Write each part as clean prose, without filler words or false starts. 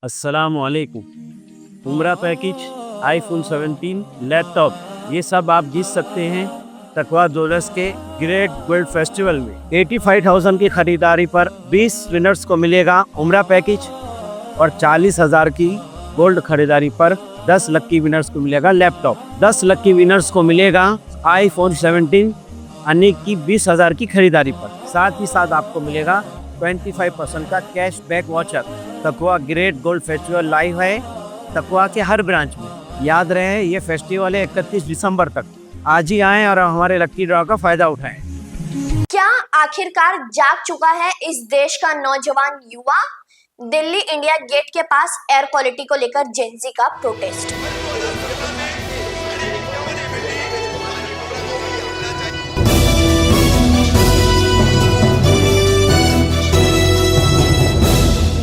अस्सलामुअलैकुम। उम्रा package, iPhone 17, laptop, ये सब आप जीत सकते हैं तकवा ज्वेलर्स के ग्रेट गोल्ड फेस्टिवल में। 85,000 की खरीदारी पर 20 विनर्स को मिलेगा उम्रा पैकेज और 40,000 की गोल्ड खरीदारी पर 10 लकी विनर्स को मिलेगा लैपटॉप। 10 लकी विनर्स को मिलेगा आईफोन 17 अन्य की 20,000 की खरीदारी पर। साथ ही साथ आपको मिलेगा 25% का कैश बैक वाउचर। तकवा ग्रेट गोल्ड फेस्टिवल लाइव है तकवा के हर ब्रांच में। याद रहे ये फेस्टिवल है 31 दिसंबर तक। आज ही आएं और हमारे लकी ड्रॉ का फायदा उठाएं। क्या आखिरकार जाग चुका है इस देश का नौजवान युवा? दिल्ली इंडिया गेट के पास एयर क्वालिटी को लेकर जेंजी का प्रोटेस्ट।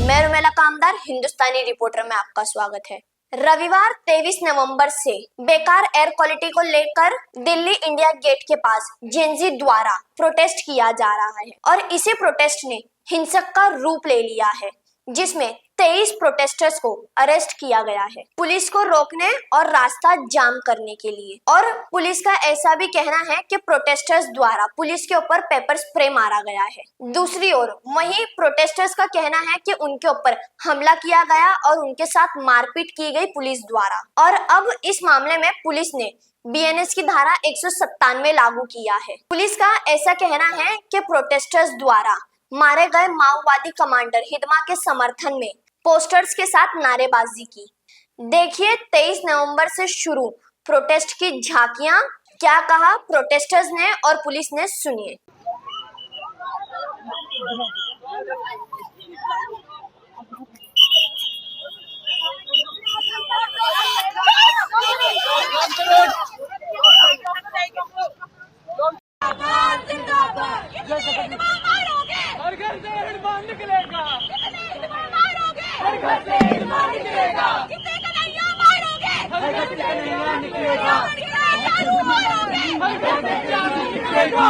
मैं रुमेला कामदार, हिंदुस्तानी रिपोर्टर में आपका स्वागत है। रविवार 23 नवंबर से बेकार एयर क्वालिटी को लेकर दिल्ली इंडिया गेट के पास जेंजी द्वारा प्रोटेस्ट किया जा रहा है और इसी प्रोटेस्ट ने हिंसक का रूप ले लिया है, जिसमें 23 प्रोटेस्टर्स को अरेस्ट किया गया है पुलिस को रोकने और रास्ता जाम करने के लिए। और पुलिस का ऐसा भी कहना है कि प्रोटेस्टर्स द्वारा पुलिस के ऊपर पेपर स्प्रे मारा गया है। दूसरी ओर वहीं प्रोटेस्टर्स का कहना है कि उनके ऊपर हमला किया गया और उनके साथ मारपीट की गई पुलिस द्वारा। और अब इस मामले में पुलिस ने BNS की धारा 197 लागू किया है। पुलिस का ऐसा कहना है कि प्रोटेस्टर्स द्वारा मारे गए माओवादी कमांडर हिदमा के समर्थन में पोस्टर्स के साथ नारेबाजी की। देखिए 23 नवंबर से शुरू प्रोटेस्ट की झांकियां, क्या कहा प्रोटेस्टर्स ने और पुलिस ने, सुनिए। हर घर से हिडमा निकलेगा, हर घर से हिडमा निकलेगा, कितने कन्हैया मारोगे, हर घर से कन्हैया निकलेगा, हर घर से जादू निकलेगा।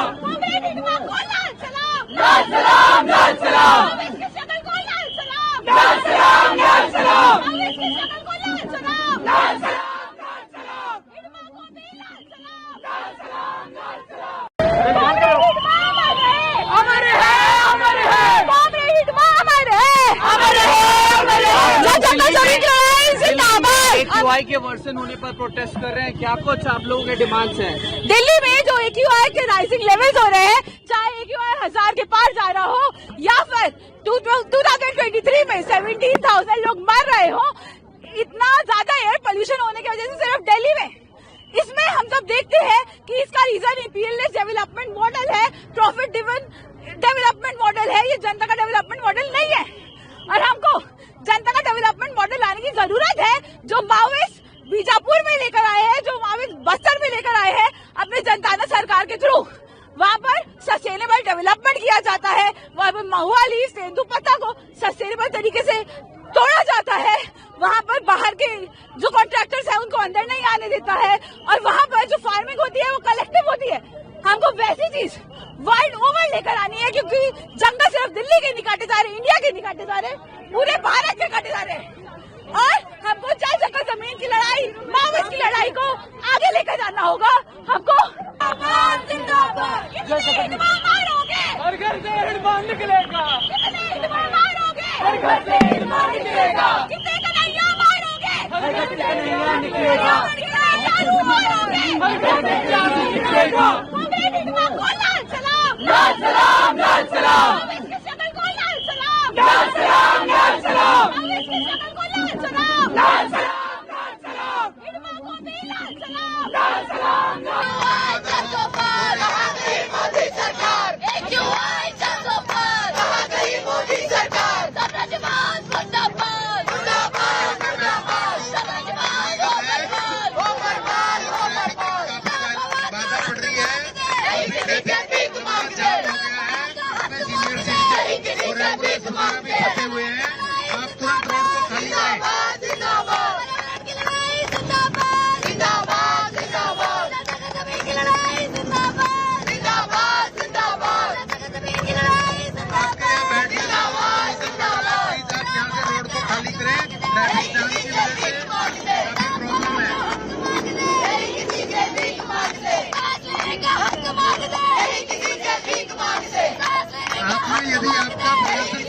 लाल सलाम, लाल सलाम, शक्ल को लाल सलाम, लाल सलाम, लाल सलाम, शक्ल को लाल सलाम, लाल सलाम, लाल सलाम, हिडमा को भी लाल सलाम, लाल सलाम, लाल सलाम। AQI के वर्सन होने पर प्रोटेस्ट कर रहे हैं, क्या कुछ आप लोगों के डिमांड्स हैं? दिल्ली में जो AQI के राइजिंग लेवल्स हो रहे हैं, चाहे AQI 1000 के पार जा रहा हो या फिर 2023 में 17,000 लोग मर रहे हो, इतना ज्यादा एयर पोल्यूशन होने की वजह से सिर्फ दिल्ली में, इसमें हम सब देखते हैं कि इसका रीजन imperialist डेवलपमेंट मॉडल है, प्रॉफिट ड्रिवन डेवलपमेंट मॉडल है। ये जनता का डेवलपमेंट मॉडल नहीं है और हमको जनता का डेवलपमेंट मॉडल लाने की जरूरत है, जो माओवादिस्ट बीजापुर में लेकर आए हैं, जो माओवादिस्ट बस्तर में लेकर आए हैं अपने जनता सरकार के थ्रू। वहाँ पर सस्टेनेबल डेवलपमेंट किया जाता है, वहाँ पर महुआली तेंदुपत्ता को सस्टेनेबल तरीके से तोड़ा जाता है, वहाँ पर बाहर के जो कॉन्ट्रैक्टर्स हैं उनको अंदर नहीं आने देता है और वहाँ पर जो फार्मिंग होती है वो कलेक्टिव होती है। हमको वैसी चीज वर्ल्ड ओवर लेकर आनी है, क्योंकि जंगल सिर्फ दिल्ली के नहीं काटे जा रहे, इंडिया के नहीं काटे जा रहे, पूरे भारत के काटे जा रहे हैं। और हमको जल जंगल जमीन की लड़ाई, माओवाद की लड़ाई को आगे लेकर जाना होगा। हमको हर घर से हिडमा निकलेगा, हर घर से हिडमा निकलेगा, कितने कन्हैया मारोगे, हर घर से कन्हैया निकलेगा, हर घर से जादू निकलेगा। लाल सलाम, लाल सलाम, लाल सलाम, शक्ल को लाल सलाम, लाल सलाम, लाल सलाम, शक्ल को लाल सलाम, लाल सलाम, लाल सलाम, हिडमा को भी लाल सलाम, लाल सलाम, लाल मोदी सरकार, AQI चंदो पर, कहाँ गई मोदी सरकार, साम्राज्यवाद मुर्दाबाद, मुर्दाबाद, मुर्दाबाद, साम्राज्यवाद ओवरमाल, ओवरमाल, बाधा पड़ रही है। बीजेपी तुम्हारे और रैंक लिस्ट हमारा भी फंसे हुए हैं। ट्रैफिक जाम की वजह से काफी प्रॉब्लम है। आप में यदि आपका प्रदर्शन करें तो खाली के बीच में बैठ के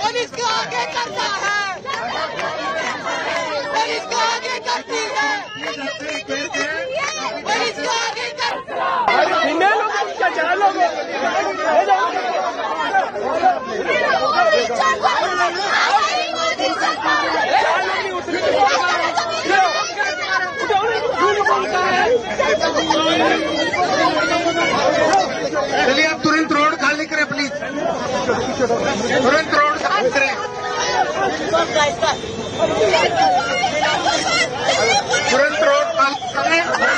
पुलिस को आगे करता है, पुलिस को आगे करती है, पुलिस को आगे चलिए आप तुरंत रोड खाली करें प्लीज, तुरंत रोड खाली करें, तुरंत रोड खाली करें।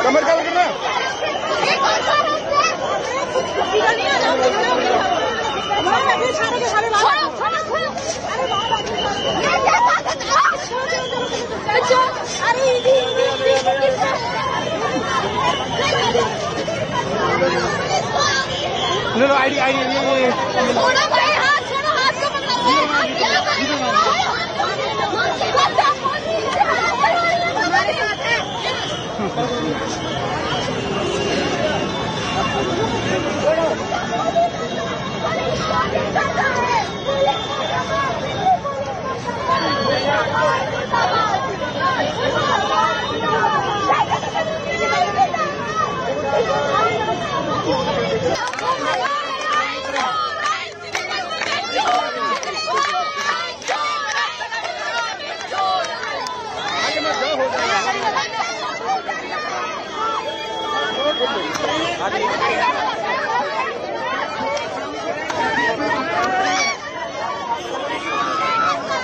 कमर का करना आईडी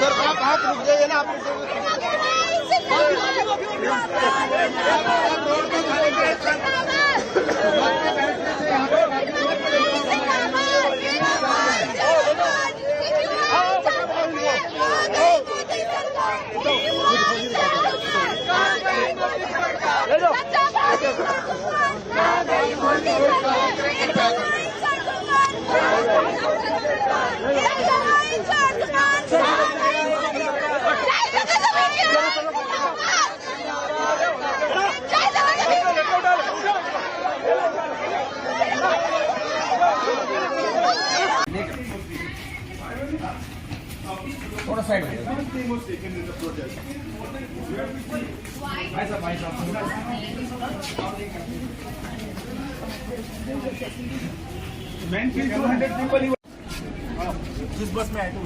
सर आप हाथ रुक जाइए ना, आप थोड़ा साइड जिस बस में आए थे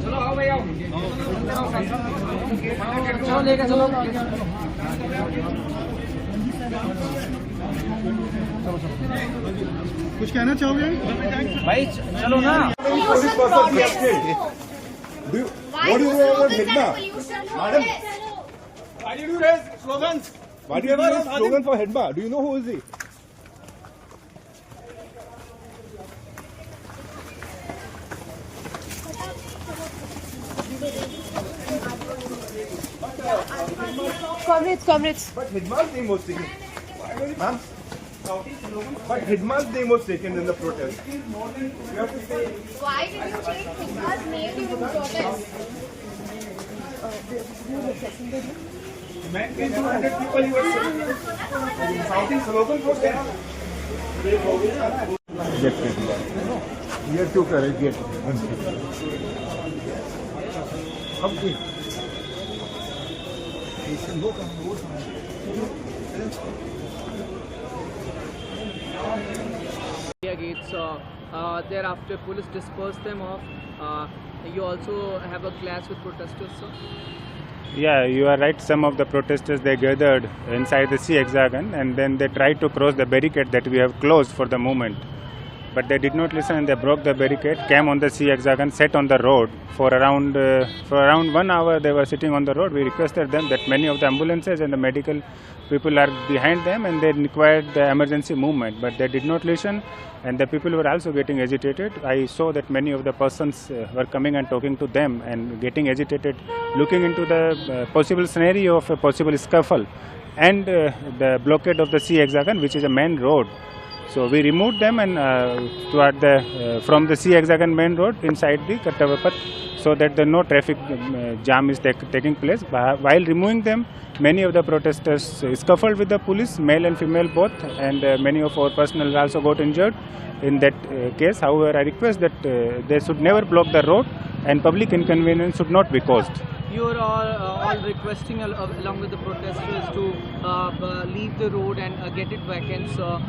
चलो आओ भैया, चलो लेकर चलो। कुछ कहना चाहोगे भाई? चलो ना। What do you know about Hidma? Madam, Why did you raise slogans? Why do you raise slogan for Hidma? Do you know who is he? Comrades. But Hidma's name was taken. Ma'am? But Hidma's name was taken in the protest. Why did you take Hidma's name in the protest? Man, 200 people you were shouting slogan for them. Here to courage, get. Gates. Thereafter, police dispersed them off. You also have a clash with protesters, sir? Yeah, you are right. Some of the protesters, they gathered inside the sea hexagon and then they tried to cross the barricade that we have closed for the moment. But they did not listen and they broke the barricade, came on the sea hexagon, sat on the road for around 1 hour. They were sitting on the road. We requested them that many of the ambulances and the medical people are behind them and they required the emergency movement. But they did not listen and the people were also getting agitated. I saw that many of the persons were coming and talking to them and getting agitated, looking into the possible scenario of a possible scuffle and the blockade of the sea hexagon, which is a main road. So we removed them and from the sea hexagon main road inside the Kartavya so that no traffic jam is taking place. While removing them, many of the protesters scuffled with the police, male and female both, and many of our personnel also got injured in that case. However, I request that they should never block the road and public inconvenience should not be caused. You are all requesting along with the protesters to leave the road and get it vacant. So,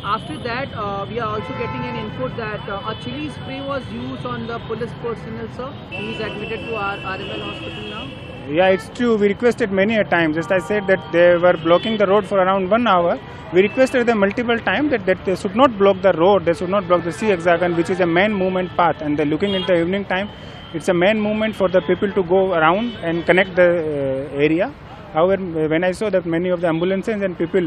after that, we are also getting an input that a chili spray was used on the police personnel, sir. He is admitted to our RML hospital now. Yeah, it's true. We requested many a time. Just I said that they were blocking the road for around 1 hour. We requested them multiple times that they should not block the road. They should not block the sea hexagon, which is a main movement path. And they're looking in the evening time. It's a main movement for the people to go around and connect the area. However, when I saw that many of the ambulances and people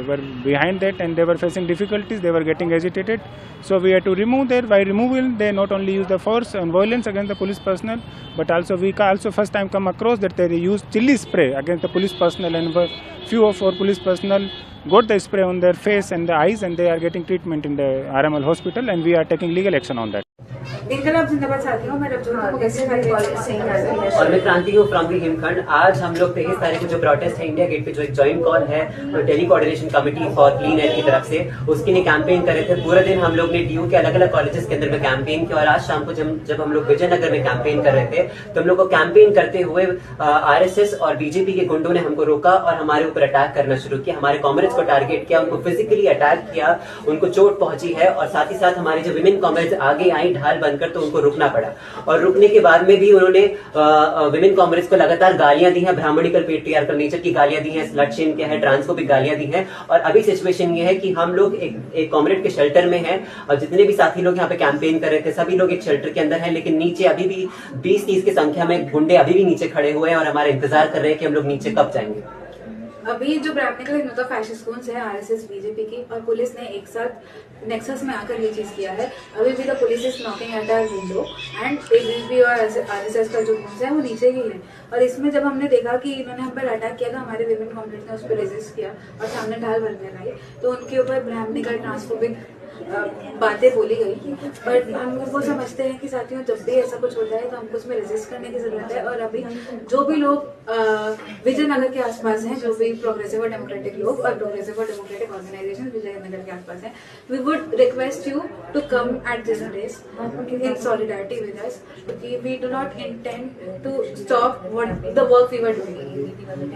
were behind that and they were facing difficulties, they were getting agitated. So we had to remove that. By removal, they not only use the force and violence against the police personnel, but also we also first time come across that they used chili spray against the police personnel, and few of our police personnel got the spray on their face and the eyes, and they are getting treatment in the RML hospital, and we are taking legal action on that. इनकलाब जिंदाबाद साथियों, मैं रवजोत मुगस्सी और मैं क्रांति हूँ from the हिमखंड। आज हम लोग 23 तारीख को जो प्रोटेस्ट है इंडिया गेट पे, जो एक जॉइंट कॉल है tele coordination committee for clean air की तरफ से, उसके लिए कैंपेन कर रहे थे। पूरा दिन हम लोग ने डीयू के अलग अलग कॉलेजेस के अंदर में कैंपेन किया और आज शाम को जब हम लोग विजयनगर में कैंपेन कर रहे थे तो हम लोग को कैंपेन करते हुए आरएसएस और बीजेपी के गुंडों ने हमको रोका और हमारे ऊपर अटैक करना शुरू किया। हमारे कॉमरेड्स को टारगेट किया, उनको फिजिकली अटैक किया, उनको चोट पहुंची है और साथ ही साथ हमारे जो विमेन कॉमरेड्स आगे आई ढाल बनकर, तो उनको रुकना पड़ा। और रुकने के बाद में भी उन्होंने विमेन कॉमरेड्स को लगातार गालियां दी हैं, ब्राह्मणिकल पेट्रियार्कल नेचर की गालियां दी हैं, स्लट शेम किया है, ट्रांसफोबिक गालियां दी हैं। और अभी सिचुएशन ये है कि हम लोग एक कॉमरेड के शेल्टर में हैं और जितने भी साथी लोग यहाँ पे कैंपेन कर रहे थे सभी लोग एक शेल्टर के अंदर हैं, लेकिन नीचे अभी भी 20-30 की संख्या में गुंडे अभी भी नीचे खड़े हुए हैं और हमारा इंतजार कर रहे हैं कि हम लोग नीचे कब जाएंगे। अभी जो ब्राह्मणिकल हिंदुत्व फैसिस्ट गूंज है आरएसएस बीजेपी की और पुलिस ने एक साथ नेक्सस में आकर ये चीज किया है। अभी भी the police is knocking at our window and BJP और आरएसएस का जो गूंज है वो नीचे ही है। और इसमें जब हमने देखा कि इन्होंने हम पर अटैक किया था, हमारे विमेन कॉमरेड्स ने उस पर रेजिस्ट किया और सामने ढाल बनने लगी, तो उनके ऊपर ब्राह्मणिकल ट्रांसफोबिक बातें बोली गई। बट हम वो समझते हैं कि साथियों जब भी ऐसा कुछ होता है तो हमको उसमें रेजिस्ट करने की जरूरत है। और अभी जो भी लोग विजयनगर के आसपास हैं, जो भी प्रोग्रेसिव और डेमोक्रेटिक लोग और प्रोग्रेसिव और डेमोक्रेटिक ऑर्गेनाइजेशन विजयनगर के आसपास हैं, we would request you to come at this place in solidarity with us, क्योंकि we do not intend to stop what the work we were doing.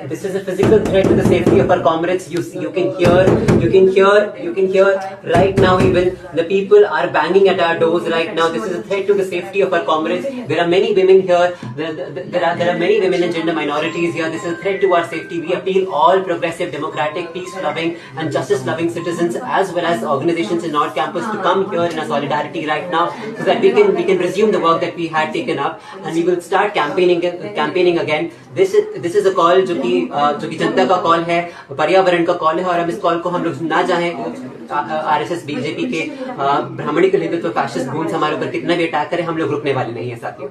This is a physical threat to the safety of our comrades. You can hear right now. Even the people are banging at our doors right now. This is a threat to the safety of our comrades. There are many women here. There are many women and gender minorities here. This is a threat to our safety. We appeal all progressive, democratic, peace-loving and justice-loving citizens as well as organizations in North Campus to come here in a solidarity right now, so that we can resume the work that we had taken up, and we will start campaigning again. This is a call जो कि जनता का call है, पर्यावरण का call है, और हम इस कॉल को हम लोग ना चाहें आरएसएस बीजेपी के ब्राह्मणिकल हिंदुत्व फैसिस्ट गूंज हमारे ऊपर कितना भी अटैक करे, हम लोग रुकने वाले नहीं है साथियों।